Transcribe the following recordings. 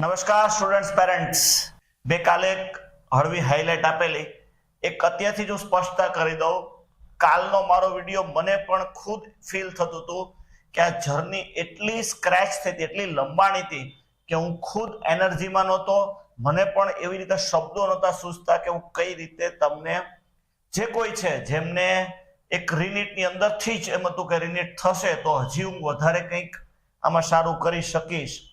નમસ્કાર students parents, બે કાલે એક હળવી હાઇલાઇટ આપેલી એક અત્યારથી જો સ્પષ્ટતા કરી દઉં. કાલનો મારો વિડીયો મને પણ ખુદ ફીલ થતું હતું કે આ જર્ની એટલી સ્ક્રેચ થઈ હતી, એટલી લંબાણી હતી કે હું ખુદ એનર્જીમાં નહોતો. મને પણ એવી રીતે શબ્દો નહોતા સૂઝતા કે હું કઈ રીતે તમને જે કોઈ છે જેમને એક રીનિટની અંદરથી જ એમ હતું કે રીનિટ થશે તો હજી હું વધારે કંઈક આમાં સારું કરી શકીશ,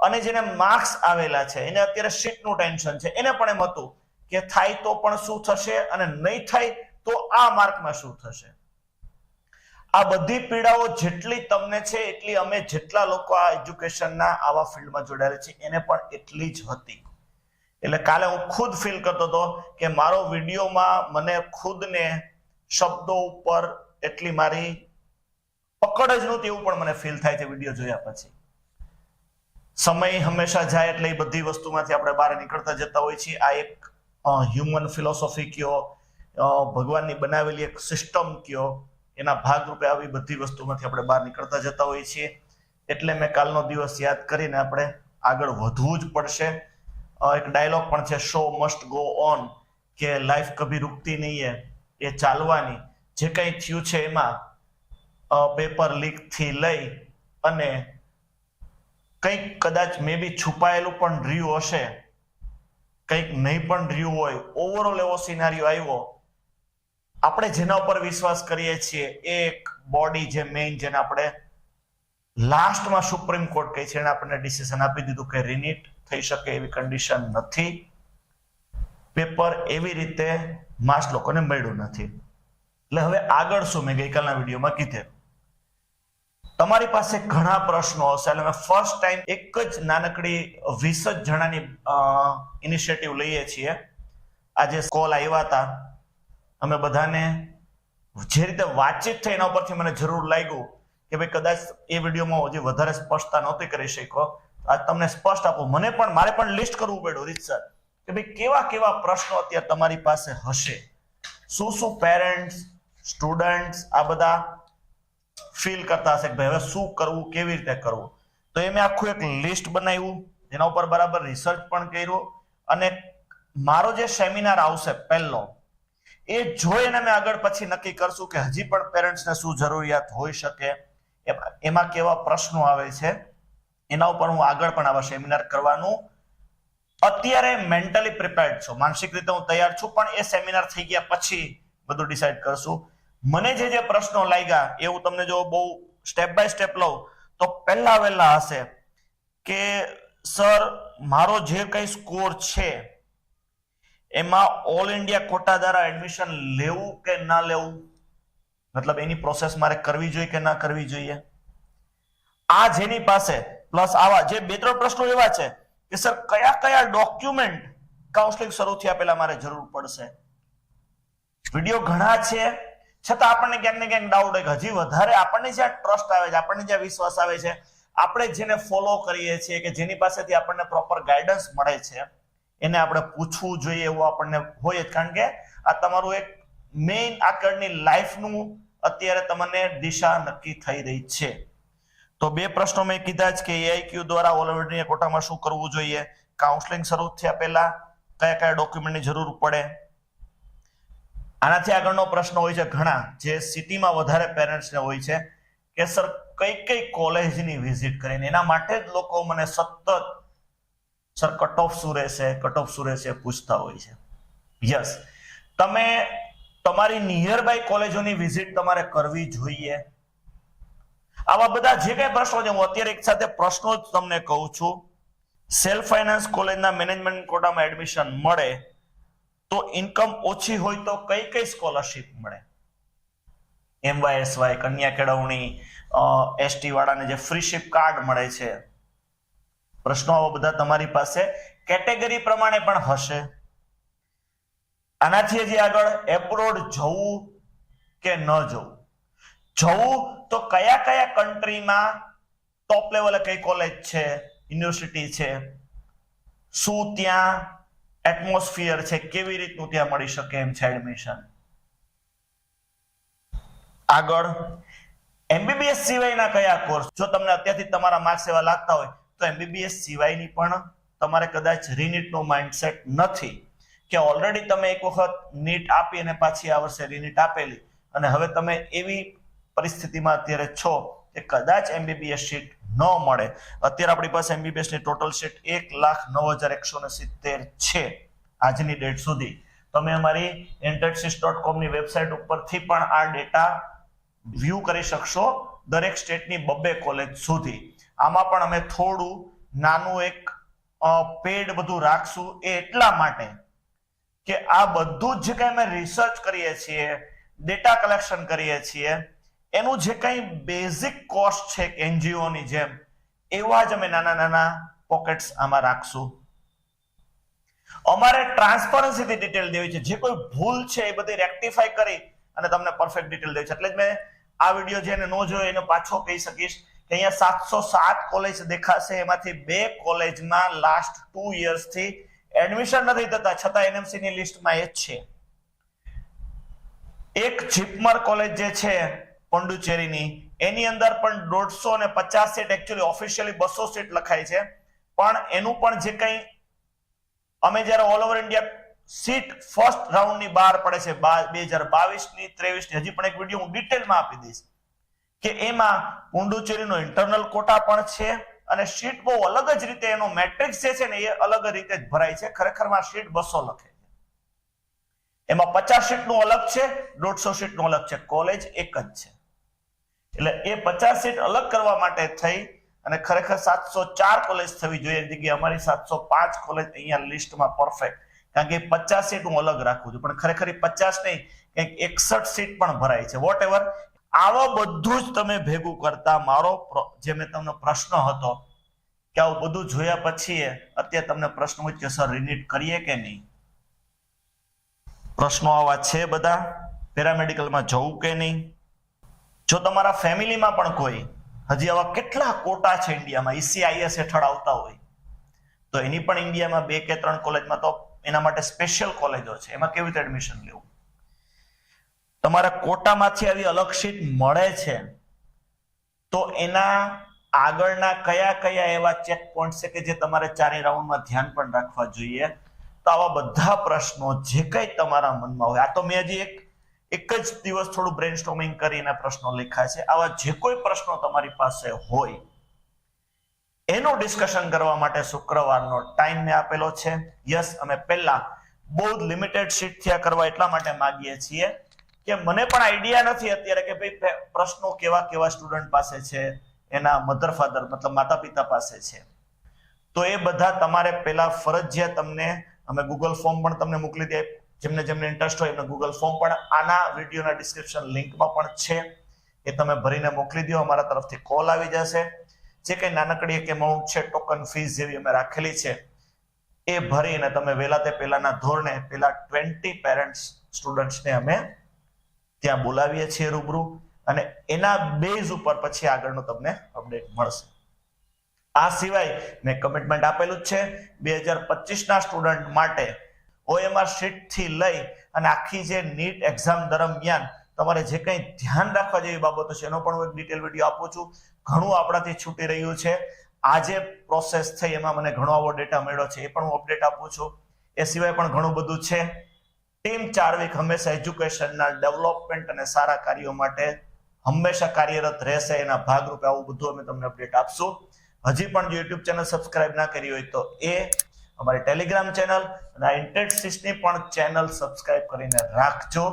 અને જેને માર્ક્સ આવેલા છે એને અત્યારે શીટનું ટેન્શન છે, એને પણ એમ હતું કે થાય તો પણ શું થશે અને નહીં થાય તો આ માર્કમાં શું થશે. આ બધી પીડાઓ જેટલી તમને છે એટલી અમે જેટલા લોકો આ એજ્યુકેશનના આવા ફિલ્ડમાં જોડાયેલા છે એને પણ એટલી જ હતી. એટલે કાલે હું ખુદ ફીલ કરતો હતો કે મારો વિડીયોમાં મને ખુદને શબ્દો ઉપર એટલી મારી પકડ જ નહોતી, એવું પણ મને ફીલ થાય છે વિડીયો જોયા પછી. સમય હંમેશા જાય એટલે એ બધી વસ્તુમાંથી આપણે બહાર નીકળતા જતા હોય છીએ. આ એક હ્યુમન ફિલોસોફી કયો, ભગવાનની બનાવેલી એક સિસ્ટમ કયો, એના ભાગરૂપે આવી બધી વસ્તુમાંથી આપણે બહાર નીકળતા જતા હોઈએ છીએ. એટલે મેં કાલનો દિવસ યાદ કરીને આપણે આગળ વધવું જ પડશે. એક ડાયલોગ પણ છે, શો મસ્ટ ગો ઓન, કે લાઈફ કભી રૂકતી નહીં હે, એ ચાલવાની. જે કંઈ થયું છે એમાં પેપર લીક થી લઈ અને કંઈક કદાચ મે બી છુપાયેલું પણ રહ્યું હશે, કંઈક નહીં પણ રહ્યું હોય, ઓવરઓલ એવો સિનારીઓ આવ્યો. આપણે જેના ઉપર વિશ્વાસ કરીએ છીએ એક બોડી જે મેઇન, જેને આપણે લાસ્ટમાં સુપ્રીમ કોર્ટ કહે છે, એને આપણને ડિસિઝન આપી દીધું કે રિનીટ થઈ શકે એવી કન્ડિશન નથી. પેપર એવી રીતે માસ લોકોને મળ્યું નથી. એટલે હવે આગળ શું, મેં ગઈકાલના વિડીયોમાં કીધેલું. તમારી પાસે ઘણા પ્રશ્નો હશે એટલે મેં ફર્સ્ટ ટાઈમ એક જ નાનકડી 20 જણાની ઇનિશિયેટિવ લઈએ છીએ. આજે કોલ આવ્યા હતા, અમે બધાને જે રીતે વાતચીત થઈ એના ઉપરથી મને જરૂર લાગ્યું કે ભાઈ કદાચ એ વિડીયોમાં હજી વધારે સ્પષ્ટતા નહોતી કરી શક્યો, આજ તમને સ્પષ્ટ આપો. મારે પણ લિસ્ટ કરવું પડ્યું રીતસર કે ભાઈ કેવા કેવા પ્રશ્નો અત્યારે તમારી પાસે હશે, શું પેરેન્ટ્સ સ્ટુડન્ટ્સ આ બધા ફીલ કરતા હશે કે ભાઈ હવે શું કરવું, કેવી રીતે કરવું. તો એ મેં આખું એક લિસ્ટ બનાવ્યું, એના ઉપર બરાબર રિસર્ચ પણ કર્યું, અને મારો જે સેમિનાર આવશે પહેલો એ જોઈને અમે આગળ પછી નક્કી કરશું કે હજી પણ પેરેન્ટ્સને શું જરૂરિયાત હોઈ શકે, એમાં કેવા પ્રશ્નો આવે છે, એના ઉપર હું આગળ પણ આવા સેમિનાર કરવાનું અત્યારે મેન્ટલી પ્રિપેર્ડ છું, માનસિક રીતે હું તૈયાર છું. પણ એ સેમિનાર થઈ ગયા પછી બધું ડિસાઈડ કરશું. મને જે પ્રશ્નો લાગ્યા એવું તમને જો બહુ સ્ટેપ બાય સ્ટેપ લઉં તો પહેલા વહેલા હશે કે સર મારો જે કઈ સ્કોર છે એમાં ઓલ ઇન્ડિયા કોટા દ્વારા એડમિશન લેવું કે ના લેવું, મતલબ એની પ્રોસેસ મારે કરવી જોઈએ કે ના કરવી જોઈએ. આ જેની પાસે પ્લસ આવા જે 2-3 પ્રશ્નો એવા છે કે સર કયા કયા ડોક્યુમેન્ટ કાઉન્સેલિંગ શરૂ થયા પહેલા મારે જરૂર પડશે. વિડીયો ઘણા છે છતાં આપણને ક્યાંક ને ક્યાંક ડાઉટ હોય કે હજી વધારે આપણને જ્યાં ટ્રસ્ટ આવે છે, આપણને જ્યાં વિશ્વાસ આવે છે, આપણે જેને ફોલો કરીએ છીએ કે જેની પાસેથી આપણને પ્રોપર ગાઈડન્સ મળે છે એને આપણે પૂછવું જોઈએ એવું આપણને હોય જ. કારણ કે આ તમારું એક મેઇન આગળની લાઈફનું અત્યારે તમને દિશા નક્કી થઈ રહી છે. તો 2 પ્રશ્નો મેં કીધા જ કે એઆઈક્યુ દ્વારા ઓલ ઇન્ડિયા કોટામાં શું કરવું જોઈએ, કાઉન્સેલિંગ શરૂ થયા પહેલા કયા કયા ડોક્યુમેન્ટની જરૂર પડે. આનાથી આગળનો પ્રશ્ન હોય છે ઘણા જે સિટીમાં વધારે પેરેન્ટ્સને હોય છે કે સર કઈ કોલેજની વિઝિટ કરીને, એના માટે જ લોકો મને સતત સર કટ ઓફ શું રહેશે પૂછતા હોય છે. યસ, તમે તમારી નિયર બાય કોલેજોની વિઝિટ તમારે કરવી જોઈએ. આવા બધા જે કઈ પ્રશ્નો છે હું અત્યારે એક સાથે પ્રશ્નો જ તમને કહું છું. સેલ્ફ ફાઇનાન્સ કોલેજના મેનેજમેન્ટ કોટામાં એડમિશન મળે તો ઇન્કમ ઓછી હોય તો કઈ સ્કોલરશિપ મળે, MYSY, કન્યા કેળવણી, ST વાળાને જે ફ્રીશિપ કાર્ડ મળે છે. પ્રશ્નો આવા બધા તમારી પાસે કેટેગરી પ્રમાણે પણ હશે. આનાથી હજી આગળ એબ્રોડ જવું કે ન જવું તો કયા કયા કન્ટ્રીમાં ટોપ લેવલે કઈ કોલેજ છે, યુનિવર્સિટી છે, શું ત્યાં એટમોસ્ફિયર છે, કેવી રીતનું ત્યાં મળી શકે એમ છે એડમિશન. આગળ MBBS સિવાયના કયા કોર્સ, જો તમને અત્યારથી તમારા માર્ક્સ એવા લાગતા હોય તો MBBS સિવાયની પણ તમારે કદાચ રીનીટનો માઇન્ડસેટ નથી કે ઓલરેડી તમે એક વખત નીટ આપી અને પાછી આ વર્ષે રીનીટ આપેલી અને હવે તમે એવી પરિસ્થિતિમાં અત્યારે છો કે કદાચ MBBS સીટ ન મળે. અત્યારે આપણી પાસે MBBS ની ટોટલ સીટ 1,09,170 છે આજની ડેટ સુધી. તમે અમારી intetsys.com ની વેબસાઇટ ઉપરથી પણ આ ડેટા વ્યૂ કરી શકશો દરેક સ્ટેટની 2 કોલેજ સુધી. આમાં પણ અમે થોડું નાનું એક પેડ બધું રાખશું એ એટલા માટે કે આ બધું જ કંઈ અમે રિસર્ચ કરીએ છીએ, ડેટા કલેક્શન કરીએ છીએ, એનું જે કંઈ બેઝિક કોસ્ટ છે NGO ની જેમ એવા જ અમે નાના નાના પોકેટ્સ આમાં રાખશું. અમારે ટ્રાન્સપરન્સીથી ડિટેલ દેવી છે, જે કોઈ ભૂલ છે એ બધી રેક્ટિફાઈ કરી અને તમને પરફેક્ટ ડિટેલ દેવી છે. એટલે જ મેં આ વિડીયો જેને ન જોયો એને પાછો કહી શકીશ કે અહીંયા 707 કોલેજ દેખાશે, એમાંથી 2 કોલેજમાં લાસ્ટ 2 યર્સથી એડમિશન નથી થતા, છતાં NMC ની લિસ્ટમાં એ જ છે. એક જીપમર કોલેજ જે છે પોંડુચેરીની, એની અંદર પણ 150 સીટ, એકચ્યુઅલી ઓફિશિયલી 200 સીટ લખાય છે, પણ એનું પણ જે કંઈ અમે જ્યારે all over India seat first રાઉન્ડની બહાર પડે છે 2022ની 23ની, હજી પણ એક વિડીયો હું ડિટેલમાં આપી દઈશ કે એમાં પોંડુચેરીનો ઇન્ટરનલ કોટા પણ છે અને સીટ બહુ અલગ જ રીતે એનો મેટ્રિક્સ જે છે ને એ અલગ રીતે જ ભરાય છે. ખરેખરમાં સીટ 200 લખે છે, એમાં 50 સીટનું અલગ છે, 150 સીટનું અલગ છે, કોલેજ એક જ છે. એટલે એ 50 સીટ અલગ કરવા માટે થઈ અને ખરેખર 704 કોલેજ થવી જોઈએ, જગ્યાએ અમારી 705 કોલેજ અહીંયા લિસ્ટમાં પરફેક્ટ, કારણ કે 50 સીટ હું અલગ રાખું છું, પણ ખરેખર 50 નહીં, કંઈક 61 સીટ પણ ભરાય છે. વોટ એવર, આવા બધું જ તમે ભેગું કરતા મારો જે મેં તમને પ્રશ્ન હતો કે આવું બધું જોયા પછી અત્યારે તમને પ્રશ્ન હોય કે સર રીનીટ કરીએ કે નહીં, પ્રશ્નો આવા છે બધા, પેરામેડિકલમાં જવું કે નહીં. જો તમારા ફેમિલીમાં પણ કોઈ હજી આવા કેટલા કોટા છે ઇન્ડિયામાં ECIS હેઠળ આવતા હોય તો એની પણ ઇન્ડિયામાં 2 કે 3 કોલેજમાં તો એના માટે સ્પેશિયલ કોલેજો છે, એમાં કેવી રીતે એડમિશન લેવું. તમારા કોટામાંથી આવી અલગ સીટ મળે છે તો એના આગળના કયા કયા એવા ચેક પોઈન્ટ છે કે જે તમારે 4 રાઉન્ડમાં ધ્યાન પણ રાખવા જોઈએ. તો આવા બધા પ્રશ્નો જે કંઈ તમારા મનમાં હોય, આ તો મેં હજી એક જ દિવસ થોડું બ્રેનસ્ટોર્મિંગ કરીને પ્રશ્નો લખ્યા છે, આવા જે કોઈ પ્રશ્નો તમારી પાસે હોય એનું ડિસ્કશન કરવા માટે શુક્રવારનો ટાઈમ મેં આપેલો છે. યસ, અમે પહેલા બહુ લિમિટેડ સીટ થયા કરવા એટલા માટે માંગીએ છીએ કે મને પણ આઈડિયા નથી અત્યારે કે ભાઈ પ્રશ્નો કેવા કેવા સ્ટુડન્ટ પાસે છે, એના મધર ફાધર મતલબ માતા પિતા પાસે છે. તો એ બધા તમારે પહેલા ફરજિયાત તમને અમે ગૂગલ ફોર્મ પણ તમને મોકલી દે, જેમને જેમને ઇન્ટરેસ્ટ હોય એમને ગૂગલ ફોર્મ પણ આના વિડીયોના ડિસ્ક્રિપ્શન લિંકમાં પણ છે, એ તમે ભરીને મોકલી દો. અમારા તરફથી કોલ આવી જશે. જે કંઈ નાનકડી એક એમાઉન્ટ છે, ટોકન ફીસ જેવી અમે રાખેલી છે, એ ભરીને તમે વહેલા તે પહેલાના ધોરણે પેલા 20 પેરેન્ટ્સ સ્ટુડન્ટ્સને અમે ત્યાં બોલાવીએ છીએ રૂબરૂ, અને એના બેઝ ઉપર પછી આગળનું તમને અપડેટ મળશે. આ સિવાય મેં કમિટમેન્ટ આપેલું જ છે 2025ના સ્ટુડન્ટ માટે OMR શીટ થી લઈ અને આખી જે નીટ એક્ઝામ દરમિયાન તમારે જે કંઈ ધ્યાન રાખવા જેવી બાબતો છે એનો પણ હું એક ડિટેલ વિડીયો આપું છું. ઘણું આપણાથી છૂટી રહ્યું છે, આજે પ્રોસેસ થઈ એમાં મને ઘણો આવો ડેટા મળ્યો છે, એ પણ હું અપડેટ આપું છું. એ સિવાય પણ ઘણું બધું છે. ટીમ 4 વીક હંમેશા એજ્યુકેશનના ડેવલપમેન્ટ અને સારા કાર્યો માટે હંમેશા કાર્યરત રહેશે. એના ભાગરૂપે આવું બધું અમે તમને અપડેટ આપશું. હજી પણ જો યુટ્યુબ ચેનલ સબસ્ક્રાઇબ ના કરી હોય તો એ અમારી ટેલિગ્રામ ચેનલ અને ઇન્ટેટસિસની પણ ચેનલ સબસ્ક્રાઇબ કરીને રાખજો.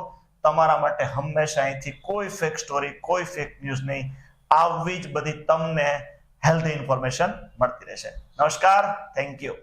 તમારા માટે હંમેશા અહીંથી કોઈ ફેક સ્ટોરી, કોઈ ફેક ન્યૂઝ નહીં, આવી જ બધી તમને હેલ્ધી ઇન્ફોર્મેશન મળતી રહેશે. નમસ્કાર, થેન્ક યુ.